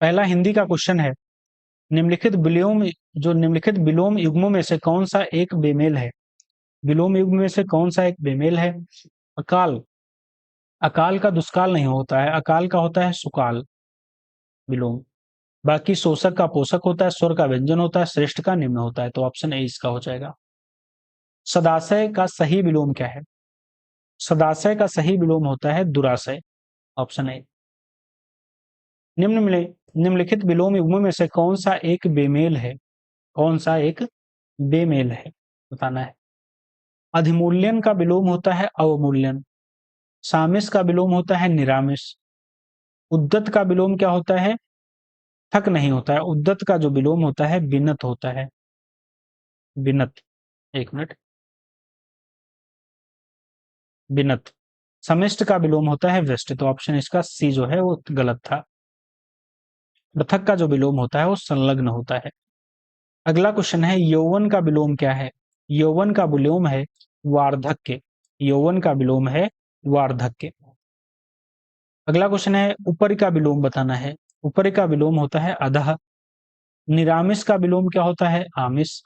पहला हिंदी का क्वेश्चन है, निम्नलिखित विलोम जो निम्नलिखित विलोम युग्मों में से कौन सा एक बेमेल है? विलोम युग्म में से कौन सा एक बेमेल है? अकाल। अकाल का दुष्काल नहीं होता है, अकाल का होता है सुकाल विलोम। बाकी शोषक का पोषक होता है, स्वर का व्यंजन होता है, श्रेष्ठ का निम्न होता है। तो ऑप्शन ए इसका हो जाएगा। सदाशय का सही विलोम क्या है? सदाशय का सही विलोम होता है दुराशय। Option A. निम्नलिखित विलोम युग्मों में से कौन सा एक बेमेल है? कौन सा एक बेमेल है बताना है। अधिमूल्यन का विलोम होता है अवमूल्यन। सामिस का विलोम होता है निरामिस। उद्दत का विलोम क्या होता है? थक नहीं होता है। उद्दत का जो विलोम होता है विनत होता है। विनत। एक मिनट। विनत। समिष्ट का विलोम होता है व्यष्टि। तो ऑप्शन इसका सी जो है वो गलत था। पृथक का जो विलोम होता है वो संलग्न होता है। अगला क्वेश्चन है, यौवन का विलोम क्या है? यौवन का विलोम है वार्धक्य। यौवन का विलोम है वार्धक्य। अगला क्वेश्चन है, ऊपरी का विलोम बताना है। ऊपरी का विलोम होता है अधः। निरामिष का विलोम क्या होता है? आमिष।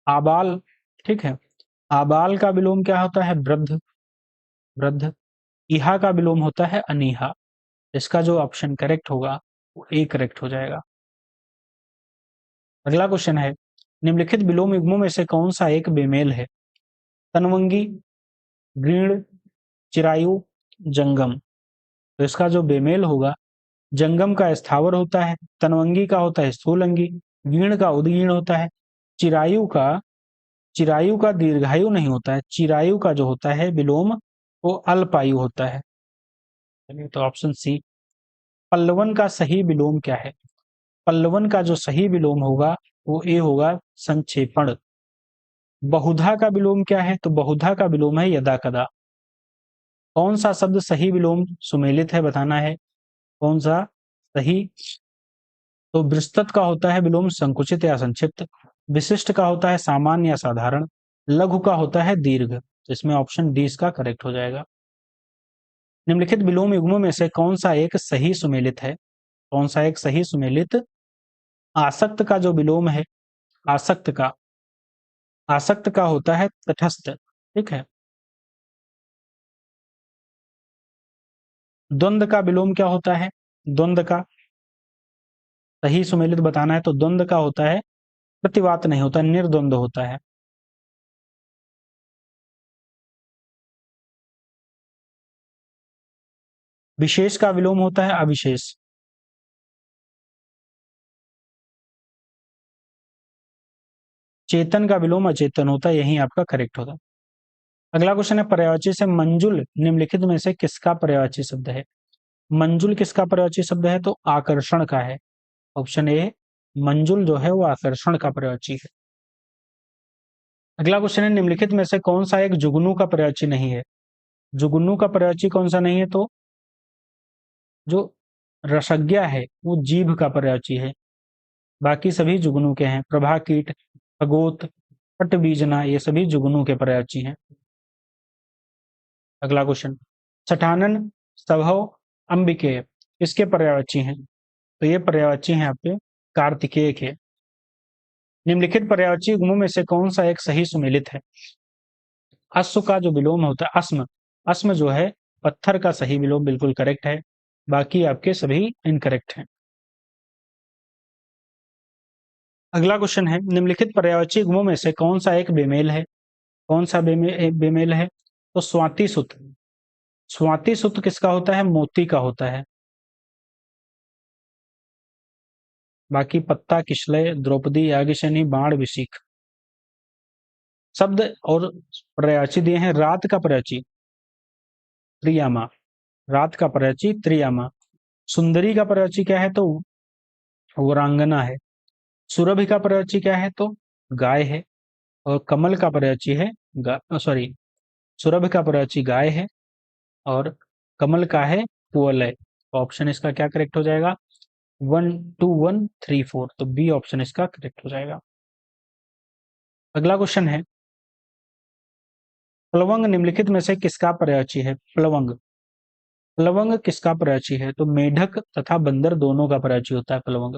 आबाल। ठीक है। आबाल का विलोम क्या होता है? वृद्ध। वृद्ध। इहा का विलोम होता है अनीहा। इसका जो ऑप्शन करेक्ट होगा वो ए करेक्ट हो जाएगा। अगला क्वेश्चन है, निम्नलिखित विलोम युग्मों में से कौन सा एक बेमेल है? तनवंगी, गृण, चिरायु, जंगम। तो इसका जो बेमेल होगा, जंगम का स्थावर होता है, तनवंगी का होता है स्थूल अंगी, गीण का उद्गीण होता है, चिरायु का चिरायु का दीर्घायु नहीं होता है। चिरायु का जो होता है विलोम वो अल्पायु होता है। तो ऑप्शन सी। पल्लवन का सही विलोम क्या है? पल्लवन का जो सही विलोम होगा वो ए होगा संक्षेपण। बहुधा का विलोम क्या है? तो बहुधा का विलोम है यदा कदा। कौन सा शब्द सही विलोम सुमेलित है बताना है। कौन सा सही? तो विस्तृत का होता है विलोम संकुचित या संक्षिप्त। विशिष्ट का होता है सामान्य या साधारण। लघु का होता है दीर्घ। तो इसमें ऑप्शन डी इसका करेक्ट हो जाएगा। निम्नलिखित विलोम युग्मों में से कौन सा एक सही सुमेलित है? कौन सा एक सही सुमेलित? आसक्त का जो विलोम है, आसक्त का आसक्त का होता है तटस्थ। ठीक है। द्वंद्व का विलोम क्या होता है? द्वंद्व का सही सुमेलित बताना है तो द्वंद्व का होता है प्रतिवात नहीं होता, निर्द्वंद्व होता है। विशेष का विलोम होता है अविशेष। चेतन का विलोम अचेतन होता है, यही आपका करेक्ट होगा। अगला क्वेश्चन है, पर्यायवाची से मंजुल निम्नलिखित में से किसका पर्यायवाची शब्द है? मंजुल किसका पर्यायवाची शब्द है? तो आकर्षण का है। ऑप्शन ए मंजुल जो है वो आकर्षण का पर्यायवाची है। अगला क्वेश्चन है, निम्नलिखित में से कौन सा एक जुगनू का पर्यायवाची नहीं है? जुगनू का पर्यायवाची कौन सा नहीं है? तो जो रसज्ञा है वो जीभ का पर्यायवाची है। बाकी सभी जुगनू के हैं। प्रभा कीट, अगोत, पटबीजना ये सभी जुगनू के पर्यायवाची हैं। अगला क्वेश्चन, सठानन, सभव, अंबिकेय इसके पर्यायवाची हैं? तो ये पर्यायवाची हैं आपके कार्तिकेय के। निम्नलिखित पर्यायवाची युग्मों में से कौन सा एक सही सुमेलित है? अश्व का जो विलोम होता है अस्म, अस्म जो है पत्थर का सही विलोम बिल्कुल करेक्ट है। बाकी आपके सभी इनकरेक्ट हैं। अगला क्वेश्चन है, निम्नलिखित पर्यायवाची युग्मों में से कौन सा एक बेमेल है? कौन सा बेमेल है? तो स्वाति सुत। स्वाति सुत किसका होता है? मोती का होता है। बाकी पत्ता, किशलय, द्रौपदी, याज्ञसेनी, बाण, विशिख शब्द और पर्यायवाची दिए हैं। रात का पर्यायवाची त्रियामा। रात का पर्यायवाची त्रियामा। सुंदरी का पर्यायवाची क्या है? तो वरांगना है। सुरभि का पर्यायवाची क्या है? तो गाय है। और कमल का पर्यायवाची है सॉरी, सुरभि का पर्यायवाची गाय है और कमल का है कुवलय। ऑप्शन इसका क्या करेक्ट हो जाएगा? 1 2 1 3 4। तो बी ऑप्शन इसका करेक्ट हो जाएगा। अगला क्वेश्चन है, प्लवंग निम्नलिखित में से किसका पर्यायवाची है? प्लवंग प्लवंग किसका पर्यायची है? तो मेढक तथा बंदर दोनों का पर्यायची होता है प्लवंग,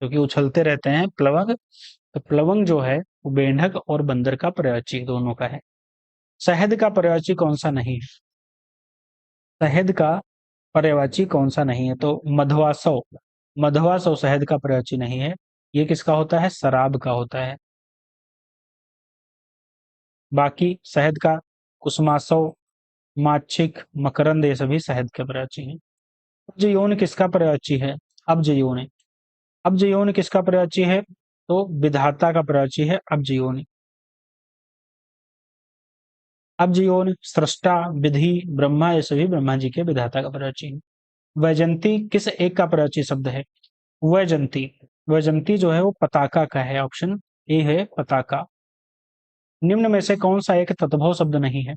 क्योंकि उछलते रहते हैं प्लवंग। तो प्लवंग जो है वो मेंढक और बंदर का पर्यायची दोनों का है। शहद का पर्यायची कौन सा नहीं है? शहद का पर्यायवाची कौन सा नहीं है? तो मधवासव। मधवासव शहद का पर्यायची नहीं है। ये किसका होता है? शराब का होता है। बाकी शहद का कुसुमासव, माच्छिक, मकरंद ये सभी शहद के पर्यायची हैं। अब्ज यौन किसका पर्यायची है? अब्ज यौन। अब्ज यौन किसका पर्यायची है? तो विधाता का पर्यायची है अब्ज यौन। अब्ज यौन, सृष्टा, विधि, ब्रह्मा ये सभी ब्रह्मा जी के विधाता का पर्यायची है। वैजंती किस एक का पर्यायची शब्द है? वैजंती। वैजंती जो है वो पताका का है। ऑप्शन ए है पताका। निम्न में से कौन सा एक तत्भव शब्द नहीं है?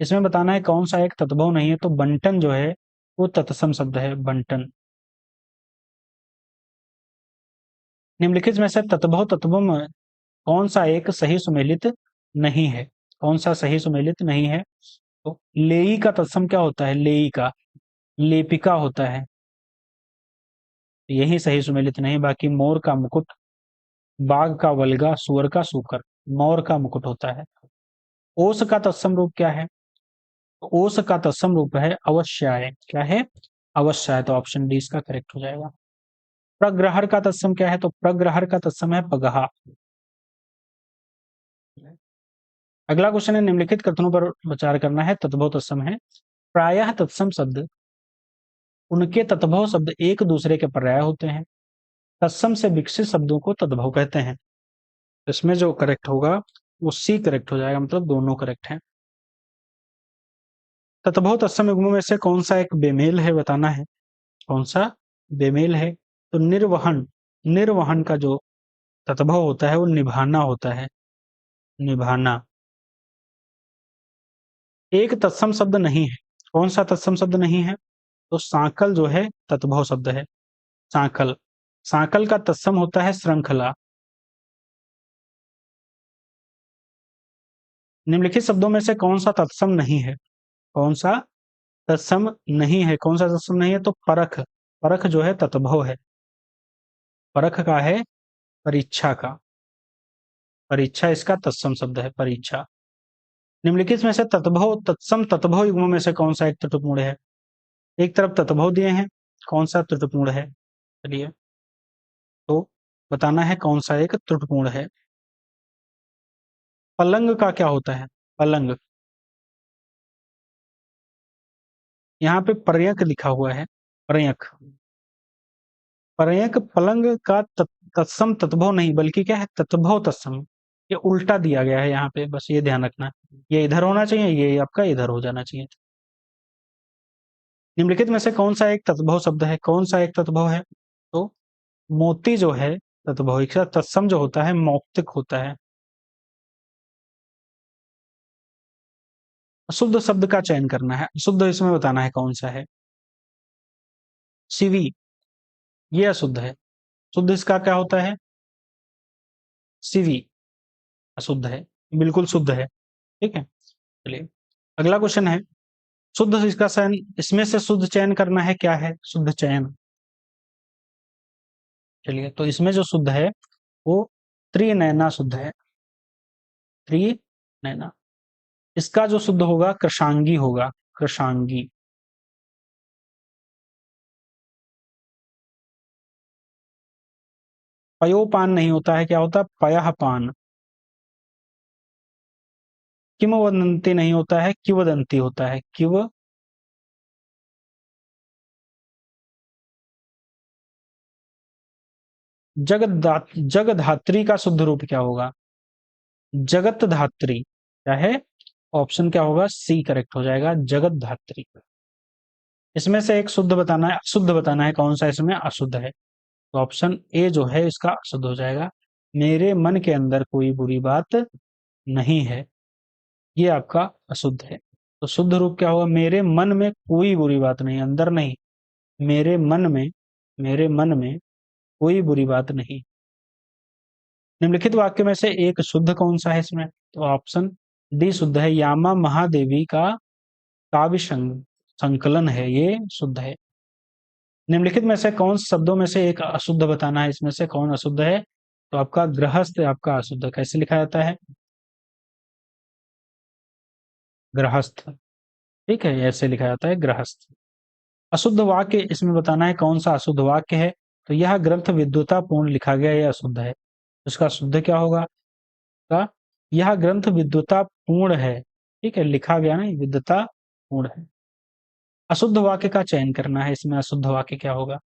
इसमें बताना है कौन सा एक तत्भव नहीं है। तो बंटन जो है वो तत्सम शब्द है, बंटन। निम्नलिखित में से तत्भव तत्वों में कौन सा एक सही सुमेलित नहीं है? कौन सा सही सुमेलित नहीं है? तो लेई का तत्सम क्या होता है? लेई का लेपिका होता है, यही सही सुमेलित नहीं। बाकी मोर का मुकुट, बाघ का वल्गा, सुअर का सूकर, मोर का मुकुट होता है। ओस का तत्सम रूप क्या है? तो ओस का तत्सम रूप है अवश्याय। क्या है? अवश्याय। तो ऑप्शन डी इसका करेक्ट हो जाएगा। प्रग्रहर का तत्सम क्या है? तो प्रग्रहर का तत्सम है पगहा। अगला क्वेश्चन है, निम्नलिखित कथनों पर विचार करना है। तद्भव तत्सम है। प्रायः तत्सम शब्द उनके तद्भव शब्द एक दूसरे के पर्याय होते हैं। तत्सम से विकसित शब्दों को तद्भव कहते हैं। इसमें जो करेक्ट होगा वो सी करेक्ट हो जाएगा, मतलब दोनों करेक्ट हैं। तद्भव तत्सम युग्मों में से कौन सा एक बेमेल है बताना है। कौन सा बेमेल है? तो निर्वहन। निर्वहन का जो तद्भव होता है वो निभाना होता है, निभाना। एक तत्सम शब्द नहीं है। कौन सा तत्सम शब्द नहीं है? तो सांकल जो है तत्भव शब्द है, सांकल। सांकल का तत्सम होता है श्रृंखला। निम्नलिखित शब्दों में से कौन सा तत्सम नहीं है? कौन सा तत्सम नहीं है? कौन सा तत्सम नहीं है? तो परख। परख जो है तत्भव है। परख का है परीक्षा का। परीक्षा इसका तत्सम शब्द है, परीक्षा। निम्नलिखित में से तत्भव तत्सम तत्भव युग्मों में से कौन सा एक त्रुटिपूर्ण है? एक तरफ तत्भव दिए हैं, कौन सा त्रुटिपूर्ण है? चलिए तो बताना है कौन सा एक त्रुटिपूर्ण है। पलंग का क्या होता है? पलंग। यहाँ पे पर्यक लिखा हुआ है, पर्यक। पर्यक पलंग का तत्सम तत्भव नहीं, बल्कि क्या है? तत्भव तत्सम। ये उल्टा दिया गया है यहाँ पे, बस ये ध्यान रखना। ये इधर होना चाहिए, ये आपका इधर हो जाना चाहिए। निम्नलिखित में से कौन सा एक तत्भव शब्द है? कौन सा एक तत्भव है? तो मोती जो है तत्भव। इसका तत्सम जो होता है मौक्तिक होता है। अशुद्ध शब्द का चयन करना है। अशुद्ध इसमें बताना है कौन सा है। शिवी, ये अशुद्ध है। शुद्ध इसका क्या होता है? शिवी। अशुद्ध है, बिल्कुल शुद्ध है। ठीक है, चलिए अगला क्वेश्चन है। शुद्ध इसका चयन, इसमें से शुद्ध चयन करना है। क्या है शुद्ध चयन? चलिए तो इसमें जो शुद्ध है वो त्रिनयना शुद्ध है। त्रिनयना। इसका जो शुद्ध होगा कृशांगी होगा, कृशांगी। पयोपान नहीं होता है, क्या होता है? पयःपान। किंवदंती नहीं होता है, किंवदंती होता है। किव। जगधात्री का शुद्ध रूप क्या होगा? जगत धात्री। क्या है? ऑप्शन क्या होगा? सी करेक्ट हो जाएगा, जगत धात्री। इसमें से एक शुद्ध बताना है, अशुद्ध बताना है। कौन सा इसमें अशुद्ध है? तो ऑप्शन ए जो है इसका अशुद्ध हो जाएगा। मेरे मन के अंदर कोई बुरी बात नहीं है, ये आपका अशुद्ध है। तो शुद्ध रूप क्या होगा? मेरे मन में कोई बुरी बात नहीं, अंदर नहीं, मेरे मन में, मेरे मन में कोई बुरी बात नहीं। निम्नलिखित वाक्य में से एक शुद्ध कौन सा है इसमें? तो ऑप्शन डी शुद्ध है। यामा महादेवी का काव्य संकलन है, ये शुद्ध है। निम्नलिखित में से कौन शब्दों में से एक अशुद्ध बताना है, इसमें से कौन अशुद्ध है? तो आपका गृहस्थ आपका अशुद्ध, कैसे लिखा जाता है? गृहस्थ, ठीक है, ऐसे लिखा जाता है गृहस्थ। अशुद्ध वाक्य इसमें बताना है कौन सा अशुद्ध वाक्य है। तो यह ग्रंथ विद्वता पूर्ण लिखा गया, यह अशुद्ध है। इसका शुद्ध क्या होगा? का यह ग्रंथ विद्वता पूर्ण है, ठीक है, लिखा गया ना, विद्वता पूर्ण है। अशुद्ध वाक्य का चयन करना है, इसमें अशुद्ध वाक्य क्या होगा?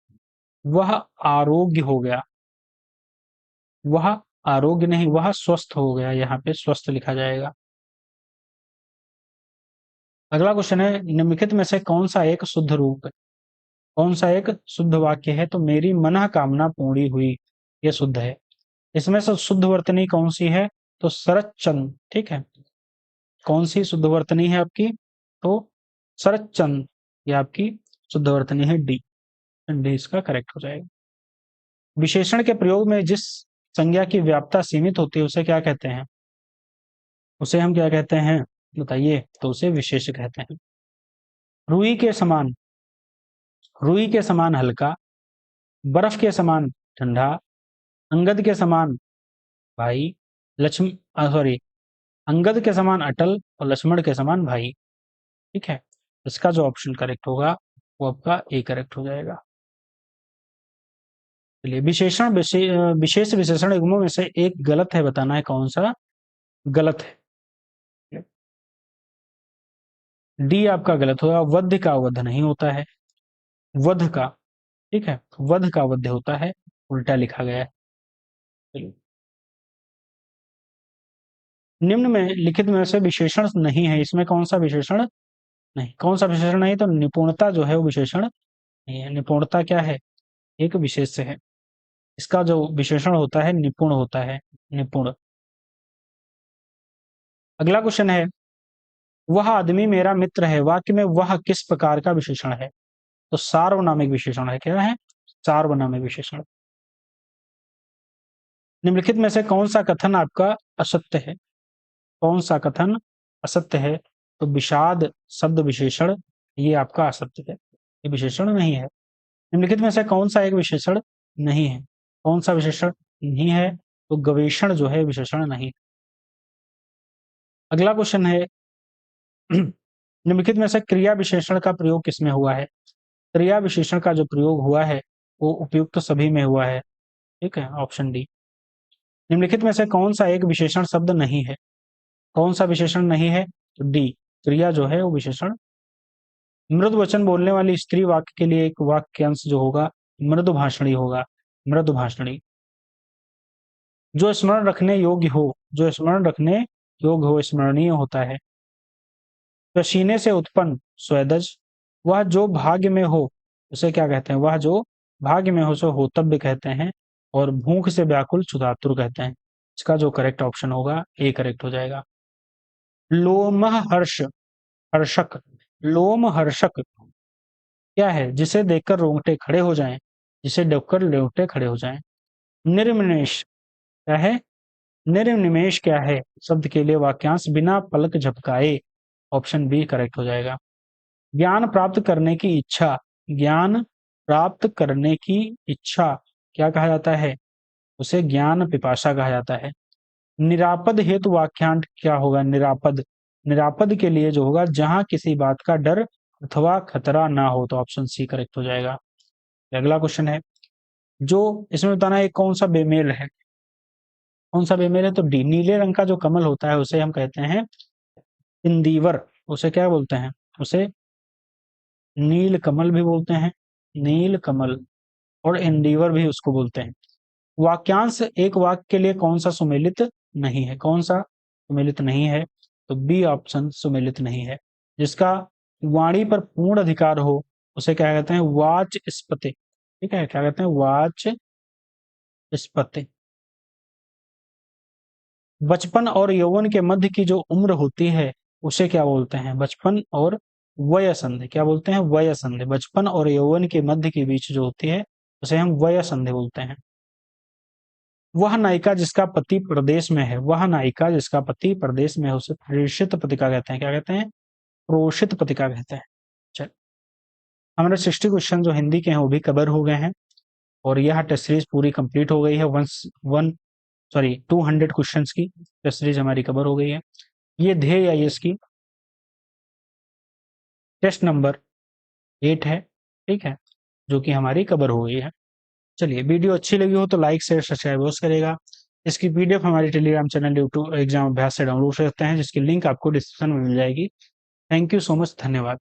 वह आरोग्य हो गया, वह आरोग्य नहीं, वह स्वस्थ हो गया, यहाँ पे स्वस्थ लिखा जाएगा। अगला क्वेश्चन है, निम्नलिखित में से कौन सा एक शुद्ध रूप, कौन सा एक शुद्ध वाक्य है? तो मेरी मनः कामना पूरी हुई, ये शुद्ध है। इसमें से शुद्ध वर्तनी कौन सी है? तो शरत चंद्र, ठीक है। कौन सी शुद्ध वर्तनी है आपकी? तो शरत चंद्र, ये आपकी शुद्ध वर्तनी है, डी। डी इसका करेक्ट हो जाएगा। विशेषण के प्रयोग में जिस संज्ञा की व्याप्यता सीमित होती है उसे क्या कहते हैं? उसे हम क्या कहते हैं बताइए? तो उसे विशेष कहते हैं। रुई के समान, रुई के समान हल्का, बर्फ के समान ठंडा, अंगद के समान भाई, लक्ष्मण सॉरी, अंगद के समान अटल और लक्ष्मण के समान भाई, ठीक है। इसका जो ऑप्शन करेक्ट होगा वो आपका ए करेक्ट हो जाएगा। चलिए, विशेषण विशेष विशेषण युग्मों में से एक गलत है, बताना है कौन सा गलत है। डी आपका गलत होगा, वध का वध नहीं होता है, वध का, ठीक है, वध का वध होता है, उल्टा लिखा गया है। चलिए, निम्न में लिखित में से विशेषण नहीं है, इसमें कौन सा विशेषण नहीं, कौन सा विशेषण नहीं? तो निपुणता जो है वो विशेषण नहीं है। निपुणता क्या है? एक विशेष है। इसका जो विशेषण होता है निपुण होता है, निपुण। अगला क्वेश्चन है, वह आदमी मेरा मित्र है, वाक्य में वह किस प्रकार का विशेषण है? तो सार्वनामिक विशेषण है। क्या है? सार्वनामिक विशेषण। निम्नलिखित में से कौन सा कथन आपका असत्य है? कौन सा कथन असत्य है? तो विषाद शब्द विशेषण, ये आपका असत्य है, ये विशेषण नहीं है। निम्नलिखित में से कौन सा एक विशेषण नहीं है? कौन सा विशेषण नहीं है? तो गवेषण जो है विशेषण नहीं। अगला क्वेश्चन है, निम्नलिखित में से क्रिया विशेषण का प्रयोग किसमें हुआ है? क्रिया विशेषण का जो प्रयोग हुआ है वो उपयुक्त सभी में हुआ है, ठीक है, ऑप्शन डी। निम्नलिखित में से कौन सा एक विशेषण शब्द नहीं है? कौन सा विशेषण नहीं है? तो डी, क्रिया जो है वो विशेषण। मृदु वचन बोलने वाली स्त्री वाक्य के लिए एक वाक्यांश जो होगा मृदु भाषणी होगा, मृदु भाषणी। जो स्मरण रखने योग्य हो, जो स्मरण रखने योग्य हो, स्मरणीय होता है। पसीने से उत्पन्न स्वेदज, वह जो भाग्य में हो उसे क्या कहते हैं? वह जो भाग्य में हो उसे होतव्य कहते हैं, और भूख से व्याकुल क्षुधातुर कहते हैं। इसका जो करेक्ट ऑप्शन होगा ए करेक्ट हो जाएगा। लोम हर्ष, हर्षक, लोम हर्षक क्या है? जिसे देखकर रोंगटे खड़े हो जाएं, जिसे देखकर रोंगटे खड़े हो जाएं। निर्निमेष क्या है? निर्निमेष क्या है? शब्द के लिए वाक्यांश बिना पलक झपकाए, ऑप्शन बी करेक्ट हो जाएगा। ज्ञान प्राप्त करने की इच्छा, ज्ञान प्राप्त करने की इच्छा क्या कहा जाता है? उसे ज्ञान पिपासा कहा जाता है। निरापद हेतु वाक्यांश क्या होगा? निरापद, निरापद के लिए जो होगा जहां किसी बात का डर अथवा खतरा ना हो, तो ऑप्शन सी करेक्ट हो जाएगा। अगला क्वेश्चन है, जो इसमें बताना है कौन सा बेमेल है, कौन सा बेमेल है? तो डी, नीले रंग का जो कमल होता है उसे हम कहते हैं इंदिवर, उसे क्या बोलते हैं? उसे नील कमल भी बोलते हैं, नील कमल, और इंदिवर भी उसको बोलते हैं। वाक्यांश एक वाक्य के लिए कौन सा सुमेलित नहीं है? कौन सा सुमेलित नहीं है? तो बी ऑप्शन सुमेलित नहीं है। जिसका वाणी पर पूर्ण अधिकार हो उसे क्या कहते हैं? वाचस्पति, ठीक है, क्या कहते हैं? वाचस्पति। बचपन और यौवन के मध्य की जो उम्र होती है उसे क्या बोलते हैं? बचपन और वयसंधि, क्या बोलते हैं? वयसंधि। बचपन और यौवन के मध्य के बीच जो होती है उसे हम वयसंधि बोलते हैं। वह नायिका जिसका पति प्रदेश में है, वह नायिका जिसका पति प्रदेश में है उसे प्रेषित पत्रिका कहते हैं। क्या कहते हैं? प्रोषित पत्रिका कहते हैं। चल, हमारे 60 क्वेश्चन जो हिंदी के हैं वो भी कवर हो गए हैं और यह टेस्ट सीरीज पूरी कंप्लीट हो गई है। 200 क्वेश्चंस की टेस्ट सीरीज हमारी कवर हो गई है। ये ध्येय आईएएस की टेस्ट नंबर 8 है, ठीक है, जो कि हमारी कवर हो गई है। चलिए, वीडियो अच्छी लगी हो तो लाइक शेयर सब्सक्राइब अवश्य करेगा। इसकी पीडीएफ हमारे टेलीग्राम चैनल यूट्यूब एग्जाम अभ्यास से डाउनलोड कर सकते हैं, जिसकी लिंक आपको डिस्क्रिप्शन में मिल जाएगी। थैंक यू सो मच, धन्यवाद।